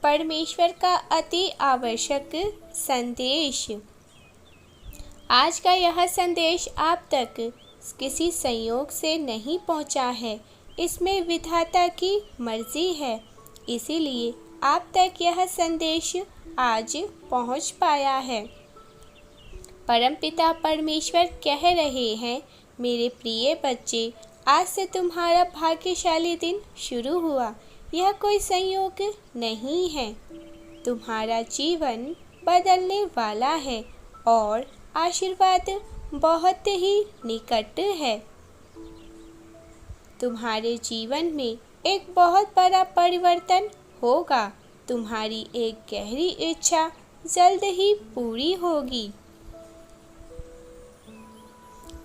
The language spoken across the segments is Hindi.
परमेश्वर का अति आवश्यक संदेश। आज का यह संदेश आप तक किसी संयोग से नहीं पहुंचा है, इसमें विधाता की मर्जी है, इसीलिए आप तक यह संदेश आज पहुंच पाया है। परमपिता परमेश्वर कह रहे हैं, मेरे प्रिय बच्चे, आज से तुम्हारा भाग्यशाली दिन शुरू हुआ। यह कोई संयोग नहीं है, तुम्हारा जीवन बदलने वाला है और आशीर्वाद बहुत ही निकट है। तुम्हारे जीवन में एक बहुत बड़ा परिवर्तन होगा। तुम्हारी एक गहरी इच्छा जल्द ही पूरी होगी।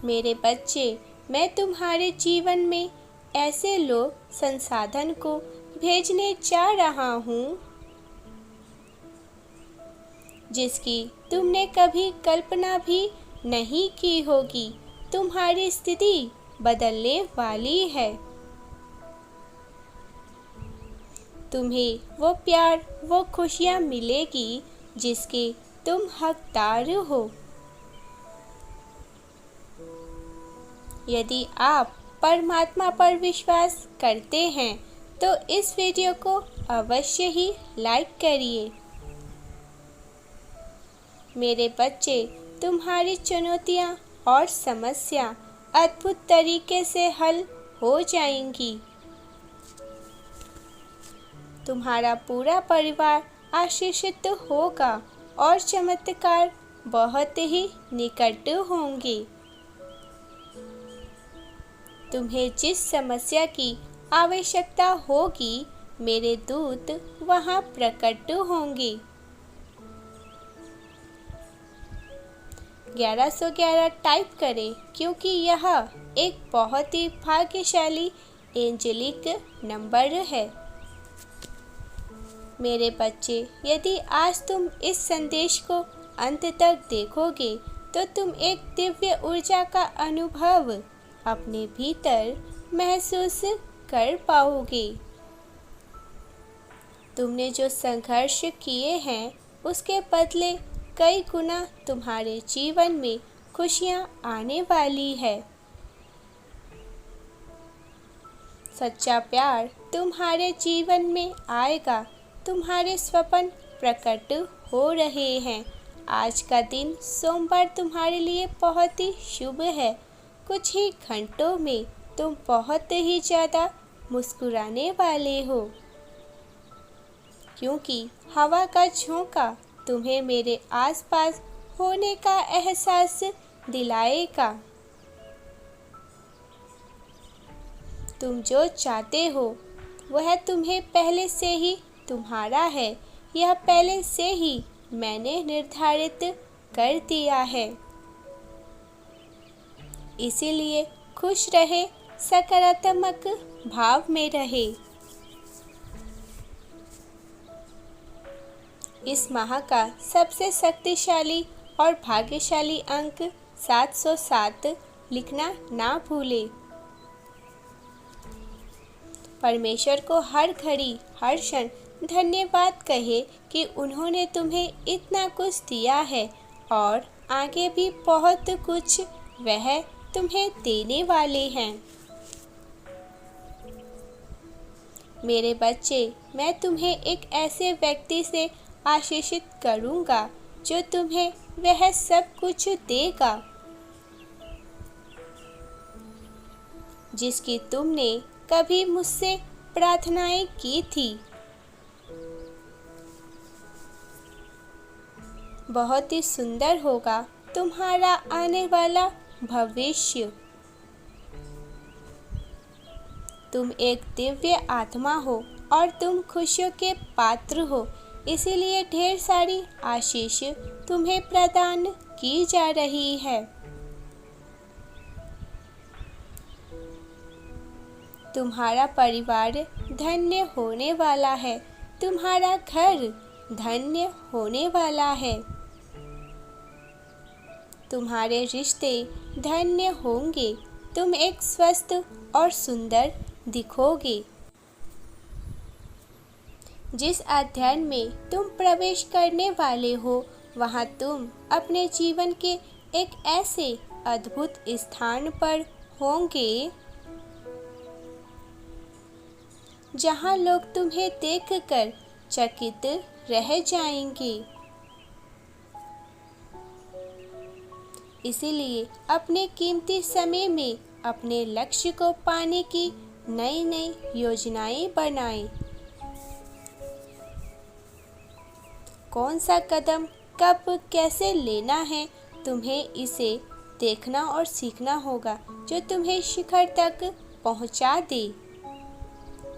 मेरे बच्चे, मैं तुम्हारे जीवन में ऐसे लोग संसाधन को भेजने जा रहा हूँ जिसकी तुमने कभी कल्पना भी नहीं की होगी। तुम्हारी स्थिति बदलने वाली है। तुम्हें वो प्यार, वो खुशियाँ मिलेगी जिसके तुम हकदार हो। यदि आप परमात्मा पर विश्वास करते हैं तो इस वीडियो को अवश्य ही लाइक करिए। मेरे बच्चे, तुम्हारी चुनौतियाँ और समस्या अद्भुत तरीके से हल हो जाएंगी। तुम्हारा पूरा परिवार आशीषित होगा और चमत्कार बहुत ही निकट होंगे। तुम्हें जिस समस्या की आवश्यकता होगी, मेरे दूत वहां प्रकट होंगे। 1111 टाइप करें, क्योंकि यह एक बहुत ही भाग्यशाली एंजेलिक नंबर है। मेरे बच्चे, यदि आज तुम इस संदेश को अंत तक देखोगे तो तुम एक दिव्य ऊर्जा का अनुभव अपने भीतर महसूस कर पाओगे। तुमने जो संघर्ष किए हैं उसके बदले कई गुना तुम्हारे जीवन में खुशियां आने वाली है। सच्चा प्यार तुम्हारे जीवन में आएगा। तुम्हारे स्वप्न प्रकट हो रहे हैं। आज का दिन सोमवार तुम्हारे लिए बहुत ही शुभ है। कुछ ही घंटों में तुम बहुत ही ज़्यादा मुस्कुराने वाले हो, क्योंकि हवा का झोंका तुम्हें मेरे आसपास होने का एहसास दिलाएगा। तुम जो चाहते हो वह तुम्हें पहले से ही तुम्हारा है। यह पहले से ही मैंने निर्धारित कर दिया है। इसीलिए खुश रहे, सकारात्मक भाव में रहे। इस माह का सबसे शक्तिशाली और भाग्यशाली अंक 707 लिखना ना भूले। परमेश्वर को हर घड़ी हर क्षण धन्यवाद कहे कि उन्होंने तुम्हें इतना कुछ दिया है और आगे भी बहुत कुछ वह तुम्हें देने वाले हैं। मेरे बच्चे, मैं तुम्हें एक ऐसे व्यक्ति से आशीषित करूंगा जो तुम्हें वह सब कुछ देगा जिसकी तुमने कभी मुझसे प्रार्थनाएं की थी। बहुत ही सुंदर होगा तुम्हारा आने वाला भविष्य। तुम एक दिव्य आत्मा हो और तुम खुशियों के पात्र हो, इसीलिए ढेर सारी आशीष तुम्हें प्रदान की जा रही है। तुम्हारा परिवार धन्य होने वाला है। तुम्हारा घर धन्य होने वाला है। तुम्हारे रिश्ते धन्य होंगे। तुम एक स्वस्थ और सुंदर दिखोगे। जिस अध्ययन में तुम प्रवेश करने वाले हो वहाँ तुम अपने जीवन के एक ऐसे अद्भुत स्थान पर होंगे जहाँ लोग तुम्हें देखकर चकित रह जाएंगे। इसीलिए अपने कीमती समय में अपने लक्ष्य को पाने की नई नई योजनाएं बनाएं। कौन सा कदम कब कैसे लेना है, तुम्हें इसे देखना और सीखना होगा जो तुम्हें शिखर तक पहुंचा दे।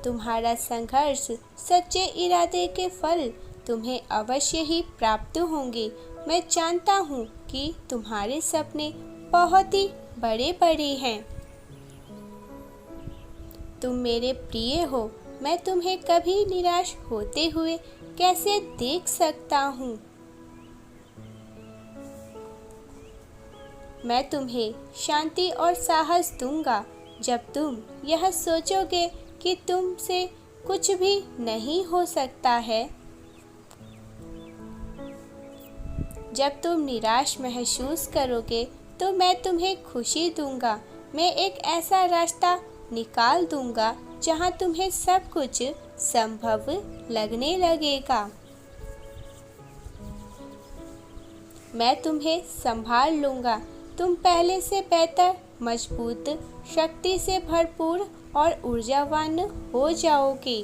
तुम्हारा संघर्ष, सच्चे इरादे के फल तुम्हें अवश्य ही प्राप्त होंगे। मैं जानता हूँ कि तुम्हारे सपने बहुत ही बड़े बड़े हैं। तुम मेरे प्रिय हो, मैं तुम्हें कभी निराश होते हुए कैसे देख सकता हूँ। मैं तुम्हें शांति और साहस दूंगा जब तुम यह सोचोगे कि तुमसे कुछ भी नहीं हो सकता है। जब तुम निराश महसूस करोगे तो मैं तुम्हें खुशी दूंगा। मैं एक ऐसा रास्ता निकाल दूंगा जहां तुम्हें सब कुछ संभव लगने लगेगा। मैं तुम्हें संभाल लूंगा। तुम पहले से बेहतर, मजबूत, शक्ति से भरपूर और ऊर्जावान हो जाओगे।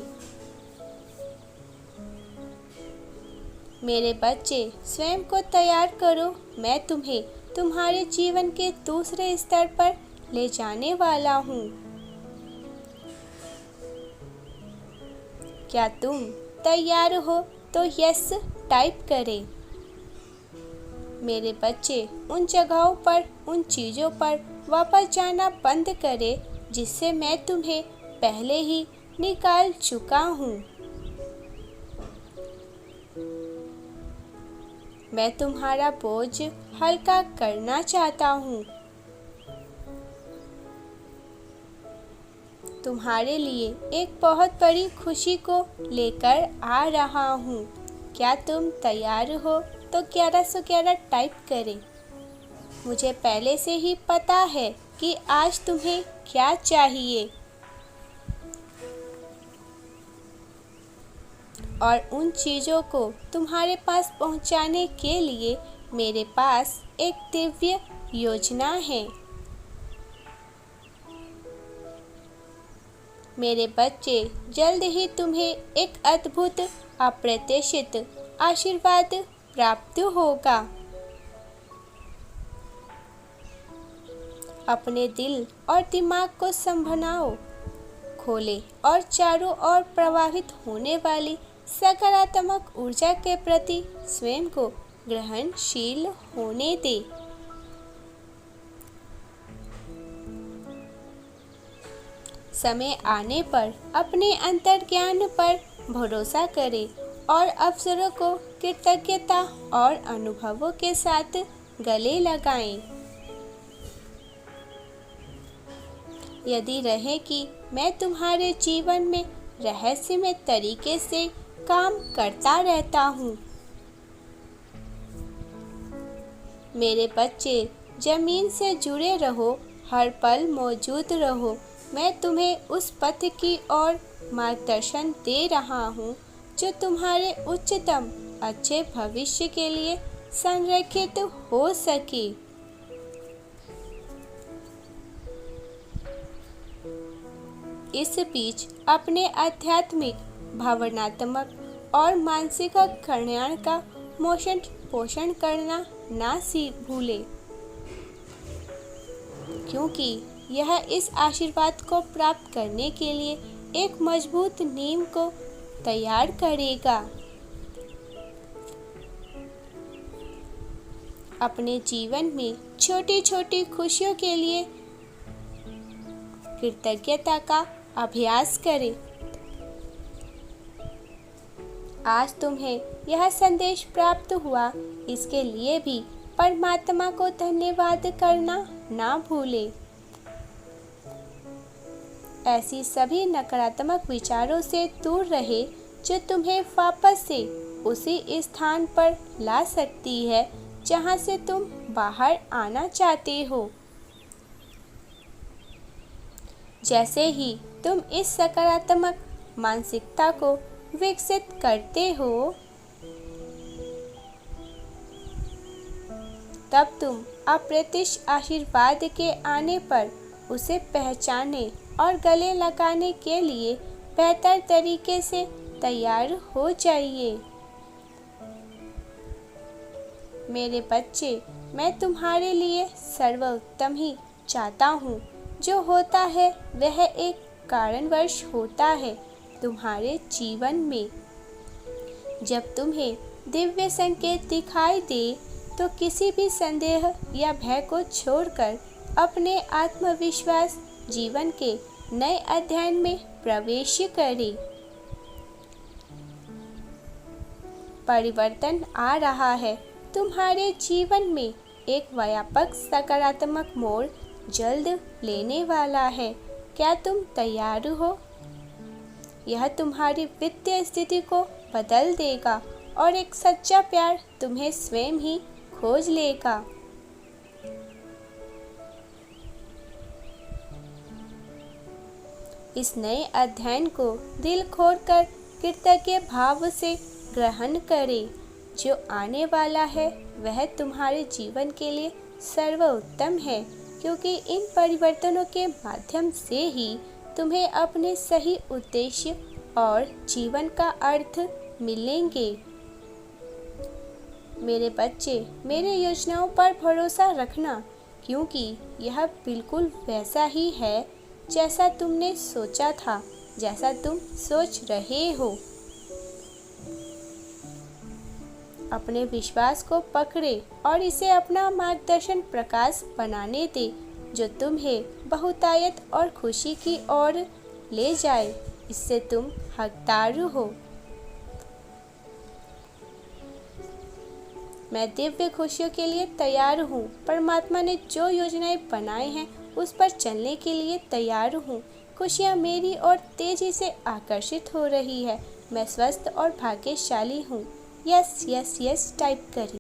मेरे बच्चे, स्वयं को तैयार करो। मैं तुम्हें तुम्हारे जीवन के दूसरे स्तर पर ले जाने वाला हूँ। क्या तुम तैयार हो तो यस टाइप करें। मेरे बच्चे, उन जगहों पर, उन चीज़ों पर वापस जाना बंद करें जिससे मैं तुम्हें पहले ही निकाल चुका हूँ। मैं तुम्हारा बोझ हल्का करना चाहता हूँ। तुम्हारे लिए एक बहुत बड़ी खुशी को लेकर आ रहा हूँ। क्या तुम तैयार हो तो 1111 टाइप करें। मुझे पहले से ही पता है कि आज तुम्हें क्या चाहिए और उन चीज़ों को तुम्हारे पास पहुंचाने के लिए मेरे पास एक दिव्य योजना है। मेरे बच्चे, जल्द ही तुम्हें एक अद्भुत, अप्रत्याशित आशीर्वाद प्राप्त होगा। अपने दिल और दिमाग को संभालो, खोले और चारों ओर प्रवाहित होने वाली सकारात्मक ऊर्जा के प्रति स्वयं को ग्रहणशील होने दे। समय आने पर अपने अंतर्ज्ञान पर भरोसा करें और अवसरों को कृतज्ञता और अनुभवों के साथ गले लगाएं। यदि रहे कि मैं तुम्हारे जीवन में रहस्यमय तरीके से काम करता रहता हूँ। मेरे बच्चे, जमीन से जुड़े रहो, हर पल मौजूद रहो। मैं तुम्हें उस पथ की ओर मार्गदर्शन दे रहा हूँ जो तुम्हारे उच्चतम अच्छे भविष्य के लिए संरेखित हो सके। इस बीच अपने आध्यात्मिक, भावनात्मक और मानसिक कल्याण का पोषण करना ना भूले, क्योंकि यह इस आशीर्वाद को प्राप्त करने के लिए एक मजबूत नींव को तैयार करेगा। अपने जीवन में छोटी छोटी खुशियों के लिए कृतज्ञता का अभ्यास करें। आज तुम्हें यह संदेश प्राप्त हुआ, इसके लिए भी परमात्मा को धन्यवाद करना ना भूलें। ऐसी सभी नकारात्मक विचारों से दूर रहे जो तुम्हें वापस से उसी स्थान पर ला सकती है जहां से तुम बाहर आना चाहते हो। जैसे ही तुम इस सकारात्मक मानसिकता को विकसित करते हो, तब तुम अप्रत्याशित आशीर्वाद के आने पर उसे पहचानने और गले लगाने के लिए बेहतर तरीके से तैयार हो जाइए। मेरे बच्चे, मैं तुम्हारे लिए सर्वोत्तम ही चाहता हूँ। जो होता है वह एक कारणवश होता है तुम्हारे जीवन में। जब तुम्हें दिव्य संकेत दिखाई दे तो किसी भी संदेह या भय को छोड़कर अपने आत्मविश्वास जीवन के नए अध्ययन में प्रवेश करें। परिवर्तन आ रहा है। तुम्हारे जीवन में एक व्यापक सकारात्मक मोड़ जल्द लेने वाला है। क्या तुम तैयार हो? यह तुम्हारी वित्तीय स्थिति को बदल देगा और एक सच्चा प्यार तुम्हें स्वयं ही खोज लेगा। इस नए अध्ययन को दिल खोलकर कृतज्ञ भाव से ग्रहण करें। जो आने वाला है वह तुम्हारे जीवन के लिए सर्वोत्तम है, क्योंकि इन परिवर्तनों के माध्यम से ही तुम्हें अपने सही उद्देश्य और जीवन का अर्थ मिलेंगे। मेरे बच्चे, मेरे योजनाओं पर भरोसा रखना, क्योंकि यह बिल्कुल वैसा ही है जैसा तुमने सोचा था, जैसा तुम सोच रहे हो। अपने विश्वास को पकड़े और इसे अपना मार्गदर्शन प्रकाश बनाने दे, जो तुम्हें बहुतायत और खुशी की ओर ले जाए। इससे तुम हकदार हो। मैं दिव्य खुशियों के लिए तैयार हूँ। परमात्मा ने जो योजनाएं बनाई हैं उस पर चलने के लिए तैयार हूँ। खुशियाँ मेरी ओर तेजी से आकर्षित हो रही है। मैं स्वस्थ और भाग्यशाली हूँ। यस यस यस टाइप करें।